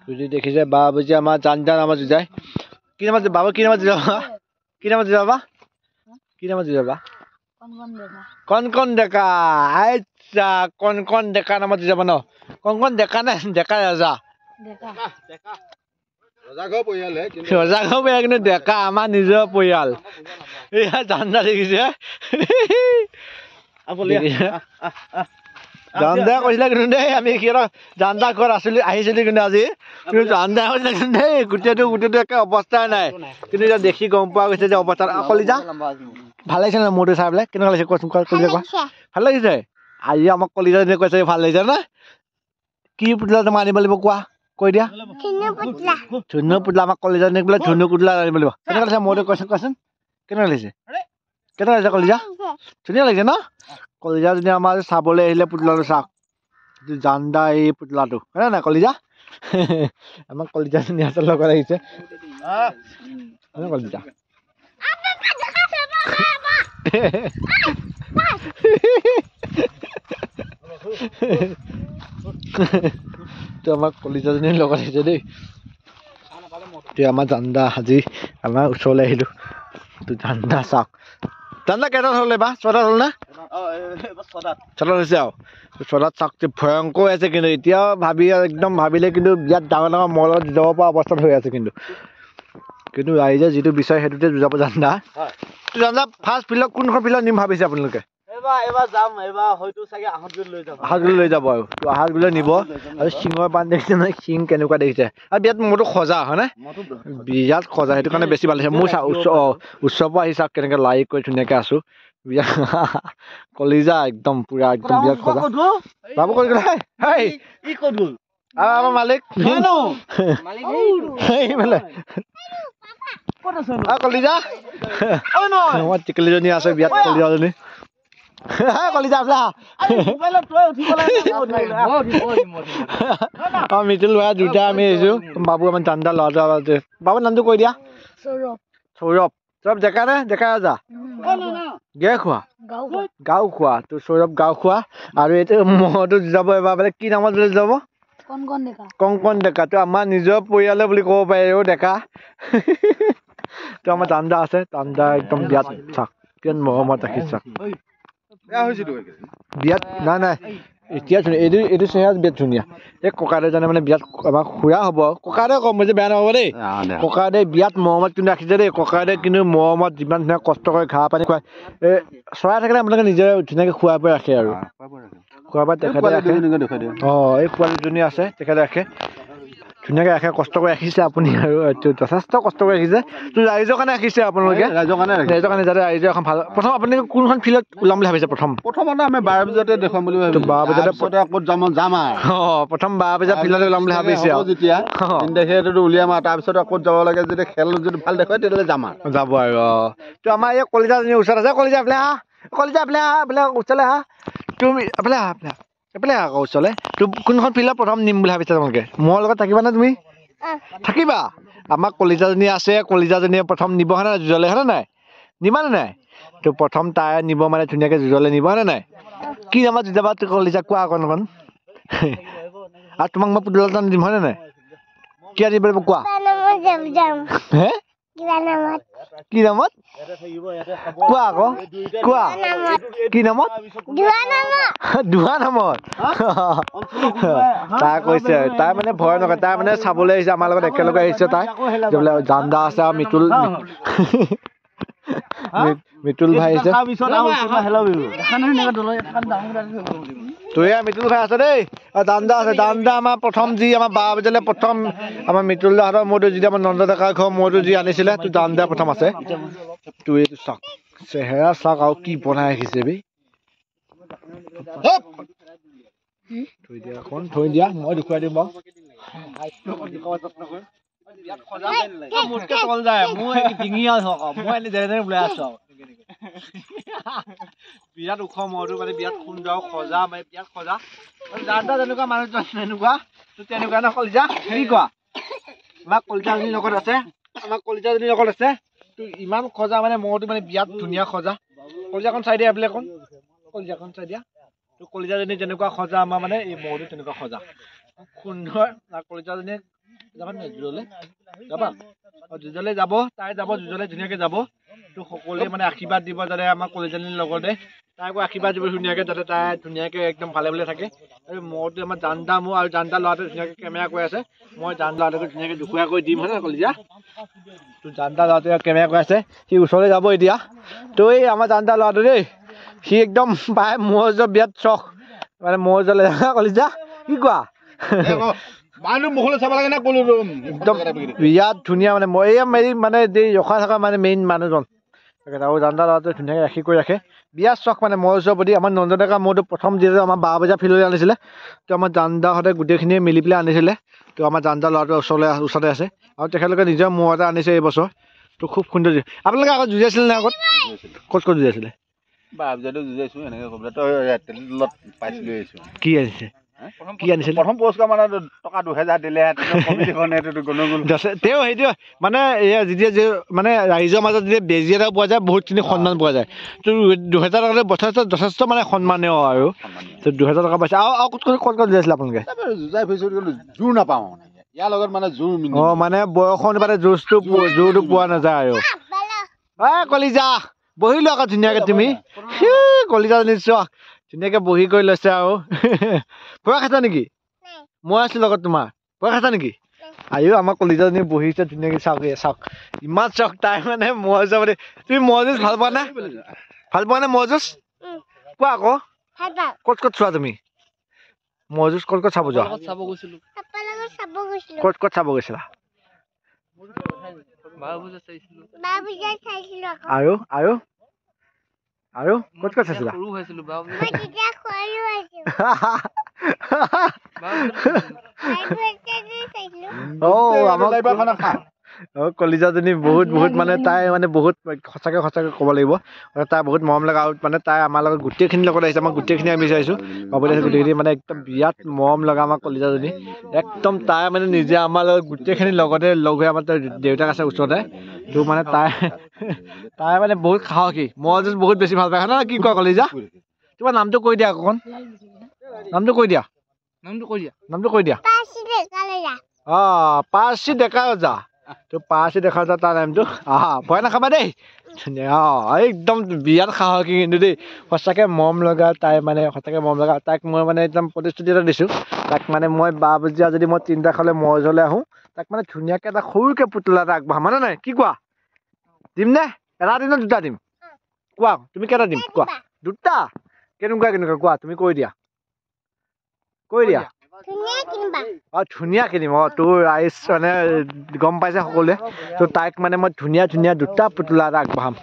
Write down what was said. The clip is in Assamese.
যদি দেখিছে বাবু যে আমাৰ জানদা নামত যায় কি নামত বাবু কি নামত যাবা কি নামত যাবা কি নামত যাবা কন ডেকা আচ্ছা কন ডেকা নামত যাব ন কন ডেকা না ডেকা ৰাজা ৰজা ঘৰ পৰিয়াল কিন্তু ডেকা আমাৰ নিজৰ পৰিয়াল এয়া জানদা দেখিছে জানদা কৈছিলে কিন্তু দেই আমি সিহঁতৰ জানদা ঘৰত আহিছিলো কিন্তু আজি কিন্তু জানদা কৈছিলে কিন্তু দেই গোটেইটো একে অৱস্থা নাই কিন্তু এতিয়া দেখি গম পোৱা গৈছে যে অৱস্থা কলিজা ভাল লাগিছে না মোৰটো চাই পেলাই কেনেকুৱা লাগিছে কোৱাচোন কলিজা কোৱা ভাল লাগিছে আজি আমাক কলিজাজনীয়ে কৈছে ভাল লাগিছে না কি পুতলা তোমাৰ আনিব লাগিব কোৱা কৈ দিয়া ধুনু পুতলা আমাক কলিজাজনীক বোলে ধুনু পুতলা আনিব লাগিব কেনেকুৱা লাগিছে মোৰটো কোৱাচোন কেনেকুৱা লাগিছে কলিজা ধুনীয়া লাগিছে ন কলিজাজনী আমাৰ চাবলৈ আহিলে পুতলাটো চাওক জানদা এই পুতলাটো হয় নাই কলিজা আমাক কলিজাজনী হাতৰ লগত আহিছে কলিজা আমাক কলিজাজনীৰ লগত আহিছে দেই এতিয়া আমাৰ জানদা আজি আমাৰ ওচৰলৈ আহিলো জানদা চাওক জানদা কেইটাত হ'ল এবাৰ ছটাত হ'ল না ছটাত হৈছে আৰু ছটাত চাওক ভয়ংকৰ হৈ আছে কিন্তু এতিয়াও একদম ভাবিলে কিন্তু বিয়াত ডাঙৰ মলত যাব পৰা অৱস্থাত হৈ আছে কিন্তু ৰাইজে যিটো বিচাৰে সেইটোতে যুঁজাব জানদা জানদা ফাৰ্ষ্ট ফিল্ডত কোনখন ফিল্ডত নিম ভাবিছে আপোনালোকে আহতগুলি লৈ যাব আৰু আহতগুলি নিব আৰু শিঙৰ বান্ধ দেখিছে নহয় শিং কেনেকুৱা দেখিছে আৰু বিয়াত মোৰতো সজা হয় নে বিয়াত সজা সেইটো কাৰণে বেছি ভাল লাগিছে মোৰ ওচৰৰ পৰা আহি চাওক কেনেকে লাইক কৰি ধুনীয়াকে আছো বিয়া কলিজা একদম পুৰা একদম বিয়াত সজা বাবু কৰি গ'ল আমাৰ মালিক কলিজা আমাৰ টিকলিজনী আছে বিয়াত কলিজাজনী মিতুল ভাই দুটা আমি আহিছো বাবু আমাৰ জানদা ল'ৰা বাবুৰ নামটো কৈ দিয়া সৌৰভ ডেকা নে ডেকা ৰাজা গাঁও খোৱা তোৰ সৌৰভ গাঁও খোৱা আৰু এইটো মহতো যাব এবাৰ বোলে কি নামত যাব কংকন ডেকা তো আমাৰ নিজৰ পৰিয়ালে বুলি ক'ব পাৰি ডেকা তো আমাৰ জানদা আছে জানদা একদম বিয়াত চাওক কিমান মৰমত ৰাখিছে বিয়াত নাই এতিয়া এইটো চেহেৰা বিয়াত ধুনীয়া এই ককাদেউজনে মানে বিয়াত আমাৰ খুৰা হ'ব ককাদেউ কম যে বেয়া নহ'ব দেই ককাদেউ বিয়াত মৰমত কিন্তু ৰাখিছে দেই ককাদেউ কিন্তু মৰমত যিমান ধুনীয়া কষ্ট কৰি ঘাঁহ পানী খুৱাই চৰাই থাকিলে আপোনালোকে নিজে ধুনীয়াকৈ খুৱাই বোৱাই ৰাখে আৰু খোৱা বোৱা তেখেতে ৰাখে এই পোৱালীজনী আছে তেখেতে ৰাখে ধুনীয়াকৈ ৰাখে কষ্ট কৰি ৰাখিছে আপুনি আৰু যথেষ্ট কষ্ট কৰি ৰাখিছে তো ৰাইজৰ কাৰণে ৰাখিছে আপোনালোকে ৰাইজৰ কাৰণে যাতে ৰাইজে এখন ভাল প্ৰথম আপুনি কোনখন ফিল্ডত ওলাম বুলি ভাবিছে প্ৰথমতে আমি 12 বজাতে দেখুৱাম বুলি ভাবিছোঁ 12 বজাতে ক'ত যাম প্ৰথম 12 বজাত ফিল্ডত ওলাম বুলি ভাবিছে যেতিয়া সেইটো উলিয়াম আৰু তাৰপিছত ক'ত যাব লাগে যদি খেল যদি ভাল দেখুৱাই তেতিয়াহ'লে যাব আৰু তো আমাৰ এই কলিজাজনীৰ ওচৰত আছে কলিজা বোলে ওচৰলৈ আহা তুমি এইফালে আকৌ ওচৰলৈ তো কোনখন ফিল্ডত প্ৰথম নিম বুলি ভাবিছা তোমালোকে মোৰ লগত থাকিবানে তুমি থাকিবা আমাক কলিজাজনী আছে কলিজাজনীয়ে প্ৰথম নিব হয়নে যুঁজলৈ হয়নে নাই নিবানে নাই তো প্ৰথম তাই নিব মানে ধুনীয়াকৈ যুঁজলৈ নিব হয়নে নাই কি নামত যুঁজাবা তোৰ কলিজা কোৱা অকণ আৰু তোমাক মই পুতলা দিম হয়নে নাই কি আনিব লাগিব কোৱা কি নামত কোৱা আকৌ কোৱা কি নামত দুহা নামত তাই কৈছে তাই মানে ভয় নকৰে তাই মানে চাবলৈ আহিছে আমাৰ লগত একেলগে আহিছে তাই বোলে জানদা আছে আৰু মিতুল ভাই আহিছে মিতুল ভাই আছে দেই জানদা আছে জানদা আমাৰ প্ৰথম যি আমাৰ 12 বজালৈ প্ৰথম আমাৰ মিতুল দাহঁতৰ মোৰতো যেতিয়া আমাৰ নন্দ ডেকাৰ ঘৰ মোৰতো যি আনিছিলে তোৰ জানদা প্ৰথম আছে তোৰ এইটো চাওক চেহেৰা চাওক আৰু কি বনাই ৰাখিছে বে থৈ দিয়া মই দেখুৱাই দিম বাৰু মোতকে তল যায় মই ডিঙি মই যেনে ওলাই আছো বিৰাট ওখ মৰটো মানে বিৰাট সুন্দৰ সজা মানে বিৰাট সজা জানদা যেনেকুৱা মানুহজন তেনেকুৱা ন কলিজা কি কোৱা আমাৰ কলিজাজনীৰ লগত আছে তো ইমান সজা মানে মৰটো মানে বিৰাট ধুনীয়া সজা কলিজাখন চাই দিয়া এইবিলাক কলিজাখন চাই দিয়া তো কলিজাজনী যেনেকুৱা সজা আমাৰ মানে এই মৰটো তেনেকুৱা সজা সুন্দৰ আৰু কলিজাজনী যাবা নে যুঁজলে যাবা যুঁজলে যাব তাই যাব যুঁজলে ধুনীয়াকে যাব তো সকলোৱে মানে আশীৰ্বাদ দিব যাতে আমাৰ কলেজীৰ লগতে তাইকো আশীৰ্বাদ দিব ধুনীয়াকে যাতে তাই ধুনীয়াকে একদম ভালে ভালে থাকে আৰু মইতো আমাৰ জানদা মোৰ আৰু জানদা ল'ৰাটো ধুনীয়াকে কেমেৰা কৰি আছে মই জান ল'ৰাটোক ধুনীয়াকে দুখুৱা কৰি দিম হয় নে কলিজা তো জানদা ল'ৰাটোৱে কেমেৰা কৰি আছে সি ওচৰলৈ যাব এতিয়া তো এই আমাৰ জানদা ল'ৰাটো দেই সি একদম পাই মজৰ বিয়াত চখ মানে মজলে কলিজা কি কোৱা মানুহ মুখলৈ চাব লাগে না কলো একদম বিয়াত ধুনীয়া মানে মই এই মানে ৰখা থকা মানে মেইন মানুহজন আৰু জানদা ল'ৰাটোৱে ধুনীয়াকৈ ৰাখি কৰি ৰাখে বিয়াৰ চখ মানে মজৰ প্ৰতি আমাৰ নন্দন ডেকা মোৰতো প্ৰথম যিহেতু আমাৰ 12 বজাৰ ফিল্ডলৈ আনিছিলে তো আমাৰ জানদাহঁতে গোটেইখিনিয়ে মিলি পেলাই আনিছিলে তো আমাৰ জানদা ল'ৰাটো ওচৰতে আছে আৰু তেখেতলোকে নিজৰ মূৰ এটা আনিছে এই বছৰ তো খুব সুন্দৰ আপোনালোকে আগত যুঁজাইছিলে নে আগত ক'ত যুঁজাইছিলে কি আনিছে কি আনিছিল প্ৰথম পুৰস্কাৰ মানে টকা 2000 দিলে তেওঁ সেইটো মানে যেতিয়া মানে ৰাইজৰ মাজত যেতিয়া বেজি এটা পোৱা যায় বহুতখিনি সন্মান পোৱা যায় তো 2000 টকাতে যথেষ্ট মানে সন্মানীয় আৰু তো 2000 টকা পাইছে আৰু ক'ত যুঁজাইছিলে আপোনালোকে যুঁজাই ফুৰিছোঁ জোৰ নাপাওঁ ইয়াৰ লগত মানে জোৰ মানে বয়সৰ অনুপাতে জোৰটো পোৱা নাযায় আৰু কলিজা বহিলো আকৌ ধুনীয়াকে তুমি কলিজা নিশ্চয় ধুনীয়াকে বহি কৰি লৈছে আৰু ভয় খাইছা নেকি মই আছো লগত তোমাৰ ভয় খাইছা নেকি আয়ো আমাৰ কলিজাজনী বহিছে ধুনীয়াকে চাওক ইমান চখ তাই মানে মজা মানে তুমি মজুজ ভাল পোৱা নে মজুজ কোৱা আকৌ ক'ত চোৱা তুমি মজুজ ক'ত চাব যোৱা ক'ত চাব গৈছিলা আৰু ক'ত চাইছিলা কলিজাজনী বহুত মানে তাই মানে বহুত সঁচাকে ক'ব লাগিব তাই বহুত মৰম লগা আৰু মানে তাই আমাৰ লগত গোটেইখিনি লগত আহিছে আমাৰ গোটেইখিনি আমি বিচাৰিছোঁ ক'বলৈ গোটেইখিনি মানে একদম বিৰাট মৰম লগা আমাৰ কলিজাজনী একদম তাই মানে নিজে আমাৰ লগত গোটেইখিনি লগতে লগ হৈ আমাৰ দেউতাক আছে ওচৰতে তো মানে তাই মানে বহুত সাহসী মই বহুত বেছি ভাল পাই না কি কোৱা কলিজা তোমাৰ নামটো কৈ দিয়া অকণ নামটো কৈ দিয়া পাৰ্চি ডেকা ৰজা তো পাৰ্চি ডেকা ৰজা তাৰ নামটো ভয় নাখাবা দেই একদম বিৰাট সাহসী কিন্তু দেই সঁচাকে মৰম লগা তাই মানে সঁচাকে মৰম লগা তাইক মই মানে একদম প্ৰতিশ্ৰুতি এটা দিছোঁ তাক মানে মই 12 বজীয়া যদি মই 3টা খালে মজলৈ আহোঁ তাক মানে ধুনীয়াকে এটা সৰুকে পুতলা এটা আগবঢ়াম মানে নাই কি কোৱা দিম নে এটা দিম নে 2টা দিম কোৱা তুমি কেইটা দিম কোৱা 2টা কেনেকুৱা কোৱা তুমি কৈ দিয়া ধুনীয়া কিনিম তোৰ ৰাইজ মানে গম পাইছে সকলোৱে তো তাইক মানে মই ধুনীয়া 2টা পুতলা এটা আগবঢ়াম